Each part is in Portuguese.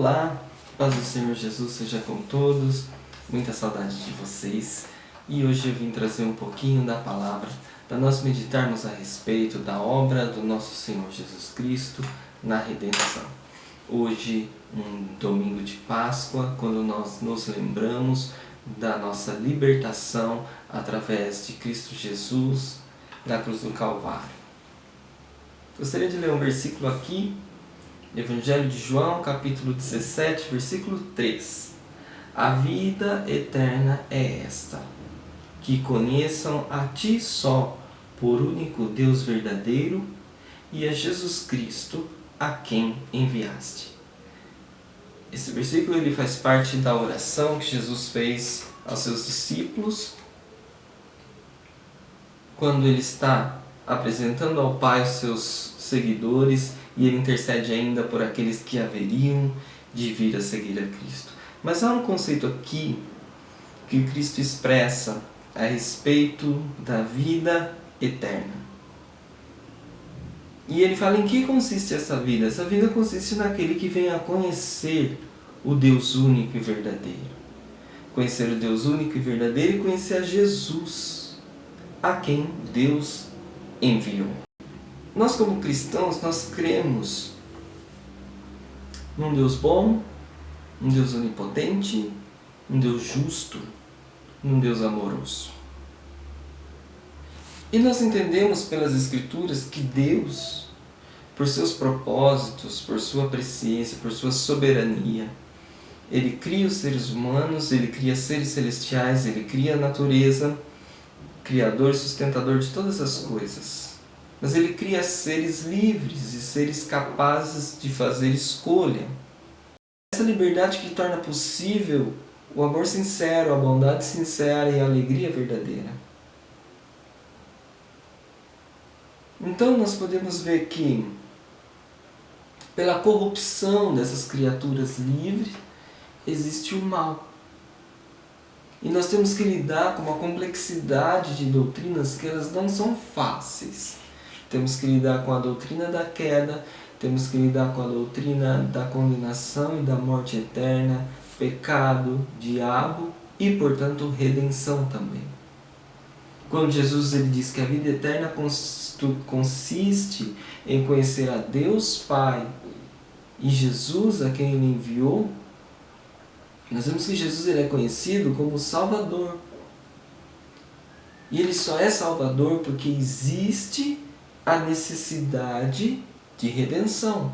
Olá, paz do Senhor Jesus seja com todos, muita saudade de vocês. E hoje eu vim trazer um pouquinho da palavra para nós meditarmos a respeito da obra do nosso Senhor Jesus Cristo na redenção. Hoje, um domingo de Páscoa, quando nós nos lembramos da nossa libertação através de Cristo Jesus na cruz do Calvário. Gostaria de ler um versículo aqui, Evangelho de João, capítulo 17, versículo 3. A vida eterna é esta, que conheçam a Ti só, por único Deus verdadeiro, e a Jesus Cristo, a quem enviaste. Esse versículo ele faz parte da oração que Jesus fez aos seus discípulos, quando ele está apresentando ao Pai os seus seguidores, e ele intercede ainda por aqueles que haveriam de vir a seguir a Cristo. Mas há um conceito aqui que Cristo expressa a respeito da vida eterna. E ele fala em que consiste essa vida? Essa vida consiste naquele que vem a conhecer o Deus único e verdadeiro. Conhecer o Deus único e verdadeiro e conhecer a Jesus, a quem Deus enviou. Nós como cristãos, nós cremos num Deus bom, um Deus onipotente, um Deus justo, um Deus amoroso. E nós entendemos pelas Escrituras que Deus, por seus propósitos, por sua presciência, por sua soberania, Ele cria os seres humanos, Ele cria seres celestiais, Ele cria a natureza, Criador e sustentador de todas as coisas. Mas Ele cria seres livres e seres capazes de fazer escolha. Essa liberdade que torna possível o amor sincero, a bondade sincera e a alegria verdadeira. Então nós podemos ver que, pela corrupção dessas criaturas livres, existe o mal. E nós temos que lidar com uma complexidade de doutrinas que elas não são fáceis. Temos que lidar com a doutrina da queda, temos que lidar com a doutrina da condenação e da morte eterna, pecado, diabo e, portanto, redenção também. Quando Jesus ele diz que a vida eterna consiste em conhecer a Deus Pai e Jesus a quem Ele enviou, nós vemos que Jesus ele é conhecido como Salvador. E Ele só é Salvador porque existe a necessidade de redenção.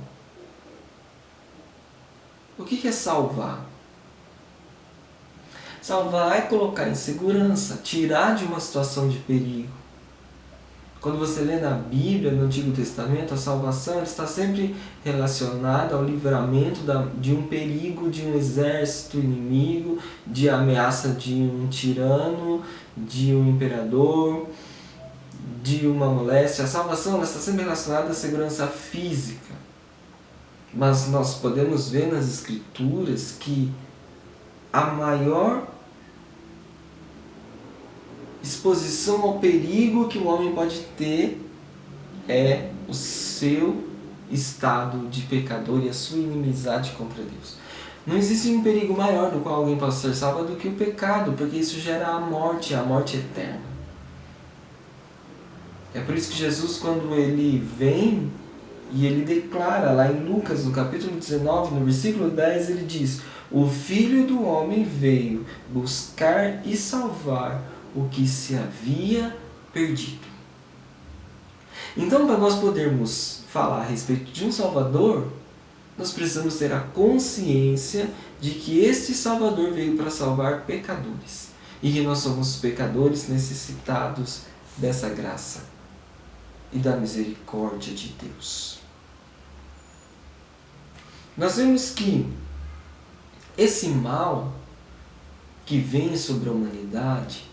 O que é salvar? Salvar é colocar em segurança, tirar de uma situação de perigo. Quando você lê na Bíblia, no Antigo Testamento, a salvação está sempre relacionada ao livramento de um perigo, de um exército inimigo, de ameaça de um tirano, de um imperador, de uma moléstia. A salvação está sempre relacionada à segurança física. Mas nós podemos ver nas Escrituras que a maior exposição ao perigo que o homem pode ter é o seu estado de pecador e a sua inimizade contra Deus. Não existe um perigo maior do qual alguém possa ser salvo do que o pecado, porque isso gera a morte eterna. É por isso que Jesus, quando Ele vem e Ele declara lá em Lucas, no capítulo 19, no versículo 10, Ele diz: o Filho do Homem veio buscar e salvar o que se havia perdido. Então, para nós podermos falar a respeito de um Salvador, nós precisamos ter a consciência de que este Salvador veio para salvar pecadores. E que nós somos pecadores necessitados dessa graça e da misericórdia de Deus. Nós vemos que esse mal que vem sobre a humanidade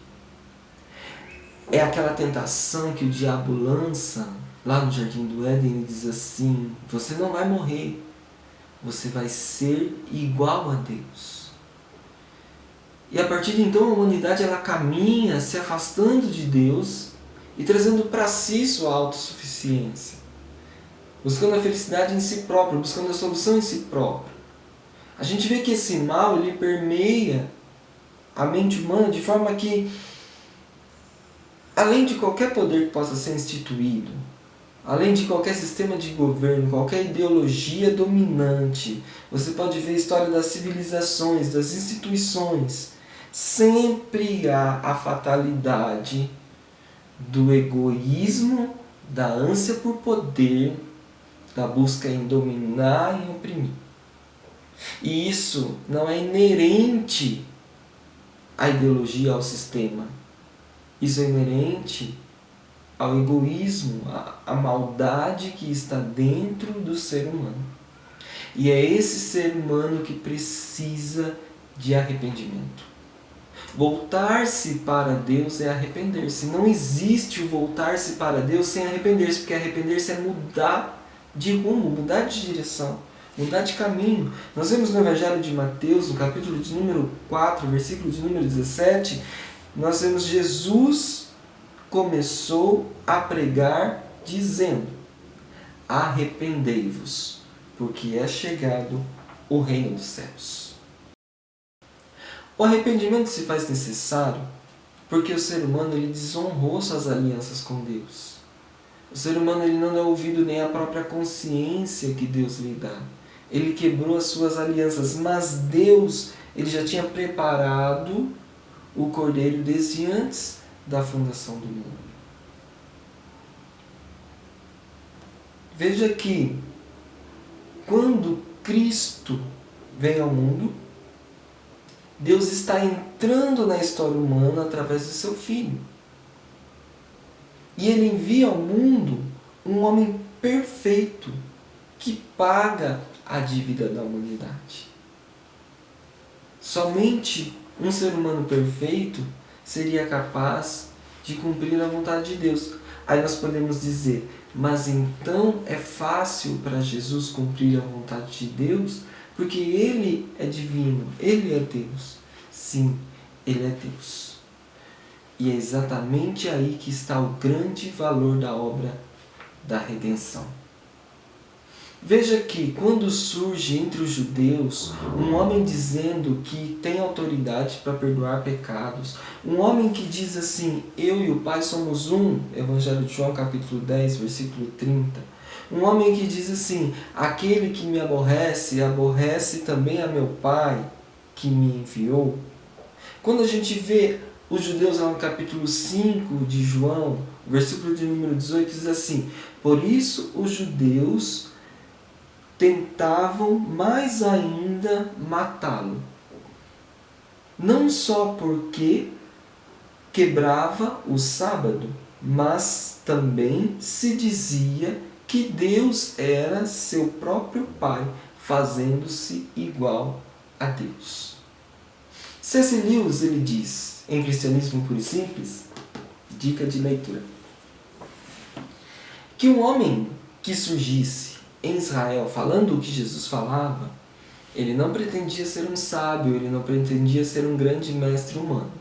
é aquela tentação que o diabo lança lá no Jardim do Éden e diz assim: você não vai morrer, você vai ser igual a Deus. E a partir de então a humanidade ela caminha se afastando de Deus e trazendo para si sua autossuficiência, buscando a felicidade em si próprio, buscando a solução em si próprio. A gente vê que esse mal ele permeia a mente humana de forma que, além de qualquer poder que possa ser instituído, além de qualquer sistema de governo, qualquer ideologia dominante, você pode ver a história das civilizações, das instituições. Sempre há a fatalidade do egoísmo, da ânsia por poder, da busca em dominar e oprimir. E isso não é inerente à ideologia, ao sistema. Isso é inerente ao egoísmo, à maldade que está dentro do ser humano. E é esse ser humano que precisa de arrependimento. Voltar-se para Deus é arrepender-se. Não existe o voltar-se para Deus sem arrepender-se, porque arrepender-se é mudar de rumo, mudar de direção, mudar de caminho. Nós vemos no Evangelho de Mateus, no capítulo de número 4, versículo de número 17, nós vemos Jesus começou a pregar dizendo: arrependei-vos, porque é chegado o reino dos céus. O arrependimento se faz necessário porque o ser humano ele desonrou suas alianças com Deus. O ser humano ele não dá ouvido nem à própria consciência que Deus lhe dá. Ele quebrou as suas alianças, mas Deus ele já tinha preparado o Cordeiro desde antes da fundação do mundo. Veja que quando Cristo vem ao mundo, Deus está entrando na história humana através do seu Filho. E Ele envia ao mundo um homem perfeito que paga a dívida da humanidade. Somente um ser humano perfeito seria capaz de cumprir a vontade de Deus. Aí nós podemos dizer, mas então é fácil para Jesus cumprir a vontade de Deus? Porque Ele é divino, Ele é Deus. Sim, Ele é Deus. E é exatamente aí que está o grande valor da obra da redenção. Veja que quando surge entre os judeus um homem dizendo que tem autoridade para perdoar pecados, um homem que diz assim, eu e o Pai somos um, Evangelho de João capítulo 10, versículo 30, um homem que diz assim, aquele que me aborrece, aborrece também a meu Pai que me enviou. Quando a gente vê os judeus lá no capítulo 5 de João, versículo de número 18, diz assim, por isso os judeus tentavam mais ainda matá-lo. Não só porque quebrava o sábado, mas também se dizia que Deus era seu próprio Pai, fazendo-se igual a Deus. C.S. Lewis ele diz, em Cristianismo Puro e Simples, dica de leitura, que um homem que surgisse em Israel falando o que Jesus falava, ele não pretendia ser um sábio, ele não pretendia ser um grande mestre humano.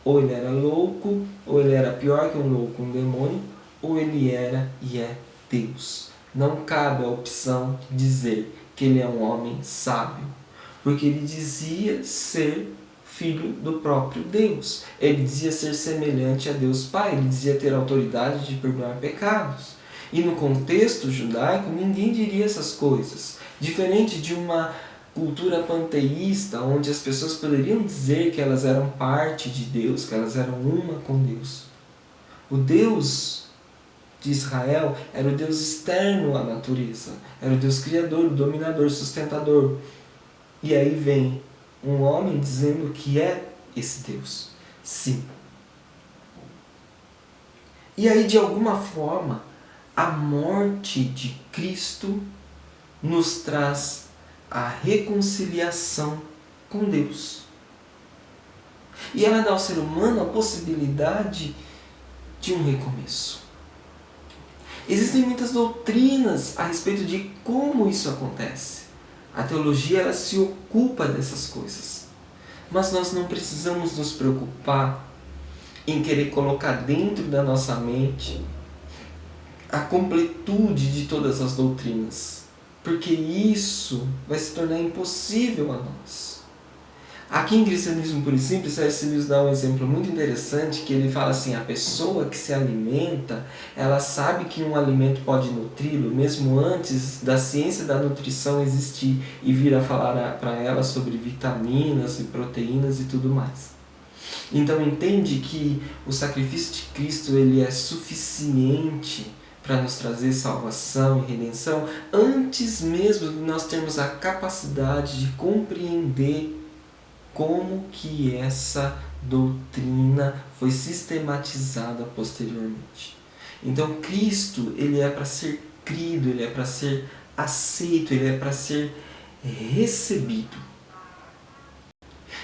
Ou ele era louco, ou ele era pior que um louco, um demônio, ou ele era e é Deus. Não cabe a opção de dizer que ele é um homem sábio, porque ele dizia ser filho do próprio Deus. Ele dizia ser semelhante a Deus Pai, ele dizia ter autoridade de perdoar pecados. E no contexto judaico, ninguém diria essas coisas. Diferente de uma cultura panteísta, onde as pessoas poderiam dizer que elas eram parte de Deus, que elas eram uma com Deus. O Deus de Israel era o Deus externo à natureza, era o Deus criador, o dominador, sustentador. E aí vem um homem dizendo que é esse Deus. Sim. E aí, de alguma forma, a morte de Cristo nos traz a reconciliação com Deus. E ela dá ao ser humano a possibilidade de um recomeço. Existem muitas doutrinas a respeito de como isso acontece. A teologia ela se ocupa dessas coisas. Mas nós não precisamos nos preocupar em querer colocar dentro da nossa mente a completude de todas as doutrinas. porque isso vai se tornar impossível a nós. Aqui em Cristianismo Puro e Simples, C.S. Lewis dá um exemplo muito interessante, que ele fala assim, a pessoa que se alimenta, ela sabe que um alimento pode nutri-lo, mesmo antes da ciência da nutrição existir e vir a falar para ela sobre vitaminas e proteínas e tudo mais. Então entende que o sacrifício de Cristo ele é suficiente para nos trazer salvação e redenção, antes mesmo de nós termos a capacidade de compreender como que essa doutrina foi sistematizada posteriormente. Então Cristo ele é para ser crido, ele é para ser aceito, ele é para ser recebido.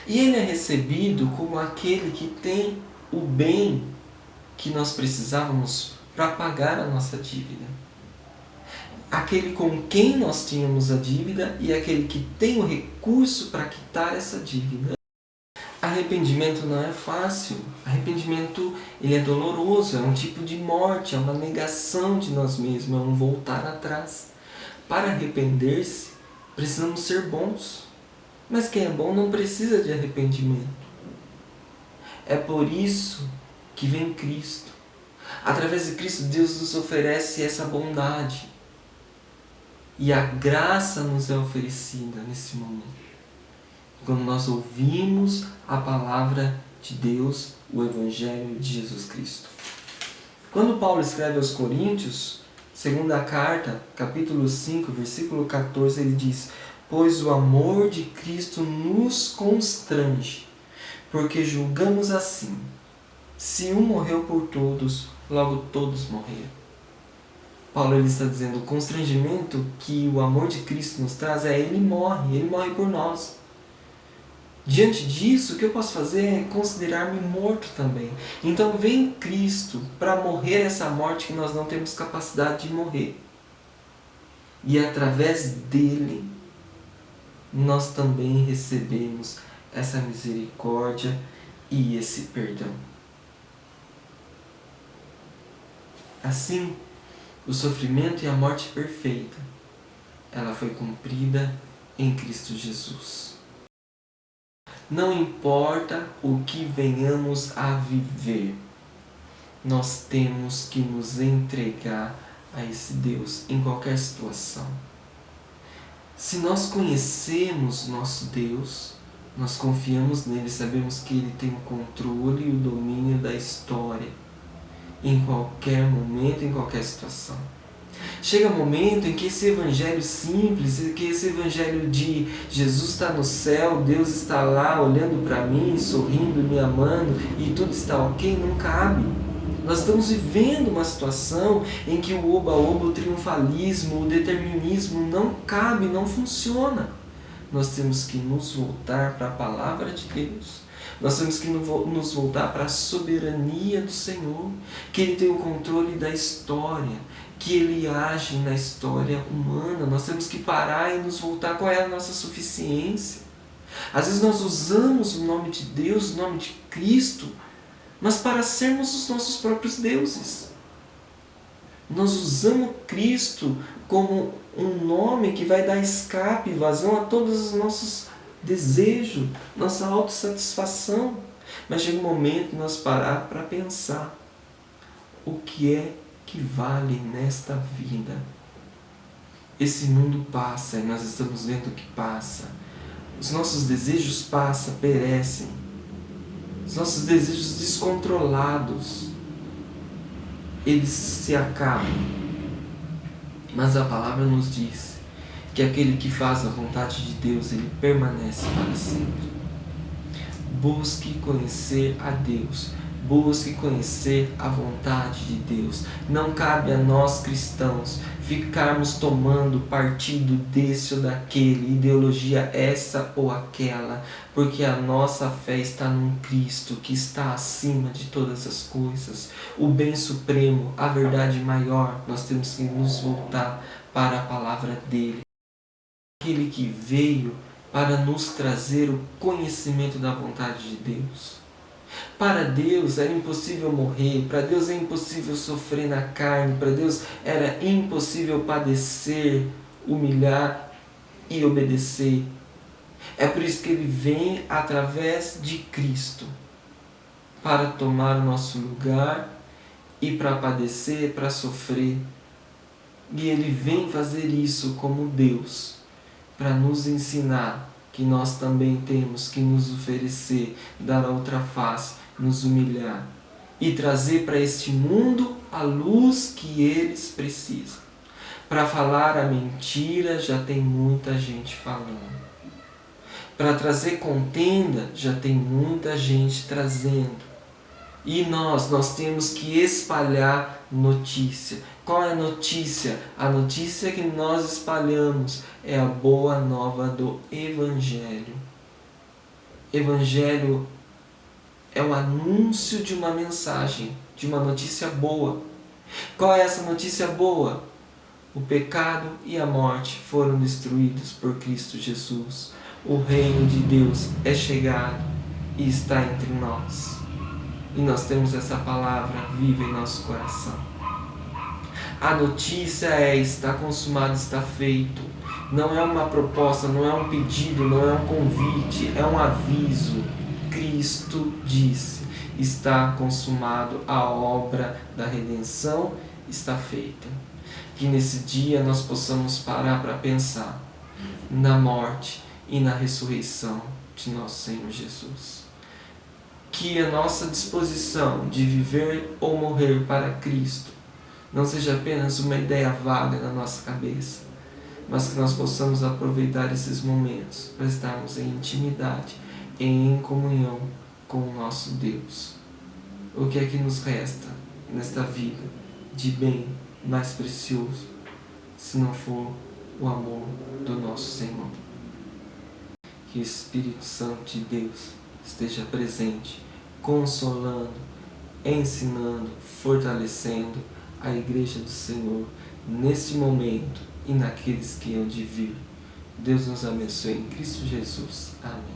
E ele é recebido como aquele que tem o bem que nós precisávamos para pagar a nossa dívida. Aquele com quem nós tínhamos a dívida e aquele que tem o recurso para quitar essa dívida. Arrependimento não é fácil. Arrependimento ele é doloroso, é um tipo de morte, é uma negação de nós mesmos, é um voltar atrás. Para arrepender-se, precisamos ser bons. Mas quem é bom não precisa de arrependimento. É por isso que vem Cristo. Através de Cristo, Deus nos oferece essa bondade. E a graça nos é oferecida nesse momento. Quando nós ouvimos a palavra de Deus, o Evangelho de Jesus Cristo. Quando Paulo escreve aos Coríntios, segunda carta, capítulo 5, versículo 14, ele diz: pois o amor de Cristo nos constrange, porque julgamos assim, se um morreu por todos, logo todos morreram. Paulo ele está dizendo, o constrangimento que o amor de Cristo nos traz é ele morre por nós. Diante disso, o que eu posso fazer é considerar-me morto também. Então vem Cristo para morrer essa morte que nós não temos capacidade de morrer. E através dele, nós também recebemos essa misericórdia e esse perdão. Assim, o sofrimento e a morte perfeita, ela foi cumprida em Cristo Jesus. Não importa o que venhamos a viver, nós temos que nos entregar a esse Deus em qualquer situação. Se nós conhecemos nosso Deus, nós confiamos nele, sabemos que ele tem o controle e o domínio da história, em qualquer momento, em qualquer situação. Chega um momento em que esse evangelho simples, que esse evangelho de Jesus está no céu, Deus está lá olhando para mim, sorrindo, me amando e tudo está ok, não cabe. Nós estamos vivendo uma situação em que o oba-oba, o triunfalismo, o determinismo não cabe, não funciona. Nós temos que nos voltar para a palavra de Deus. Nós temos que nos voltar para a soberania do Senhor, que Ele tem o controle da história, que Ele age na história humana. Nós temos que parar e nos voltar qual é a nossa suficiência. Às vezes nós usamos o nome de Deus, o nome de Cristo, mas para sermos os nossos próprios deuses. Nós usamos Cristo como um nome que vai dar escape, vazão a todos os nossos desejos, nossa autossatisfação. Mas chega um momento de nós parar para pensar o que é que vale nesta vida. Esse mundo passa e nós estamos vendo que passa. Os nossos desejos passam, perecem. Os nossos desejos descontrolados, eles se acabam. Mas a palavra nos diz que aquele que faz a vontade de Deus, ele permanece para sempre. Busque conhecer a Deus. Busque conhecer a vontade de Deus. Não cabe a nós cristãos ficarmos tomando partido desse ou daquele, ideologia essa ou aquela, porque a nossa fé está num Cristo que está acima de todas as coisas. O bem supremo, a verdade maior, nós temos que nos voltar para a palavra dele. Aquele que veio para nos trazer o conhecimento da vontade de Deus. Para Deus era impossível morrer, para Deus é impossível sofrer na carne, para Deus era impossível padecer humilhar e obedecer. É por isso que Ele vem através de Cristo, para tomar o nosso lugar e para padecer, para sofrer. E Ele vem fazer isso como Deus, para nos ensinar que nós também temos que nos oferecer, dar a outra face, nos humilhar e trazer para este mundo a luz que eles precisam. Para falar a mentira, já tem muita gente falando. Para trazer contenda, já tem muita gente trazendo. E nós temos que espalhar notícia. Qual é a notícia? A notícia que nós espalhamos é a boa nova do Evangelho. Evangelho é o anúncio de uma mensagem, de uma notícia boa. Qual é essa notícia boa? O pecado e a morte foram destruídos por Cristo Jesus. O reino de Deus é chegado e está entre nós. E nós temos essa palavra viva em nosso coração. A notícia é: está consumado, está feito. Não é uma proposta, não é um pedido, não é um convite, é um aviso. Cristo disse: está consumado, a obra da redenção está feita. Que nesse dia nós possamos parar para pensar na morte e na ressurreição de nosso Senhor Jesus. Que a nossa disposição de viver ou morrer para Cristo não seja apenas uma ideia vaga na nossa cabeça, mas que nós possamos aproveitar esses momentos para estarmos em intimidade, em comunhão com o nosso Deus. O que é que nos resta nesta vida de bem mais precioso, se não for o amor do nosso Senhor? Que o Espírito Santo de Deus esteja presente, consolando, ensinando, fortalecendo a Igreja do Senhor neste momento e naqueles que hão de vir. Deus nos abençoe em Cristo Jesus. Amém.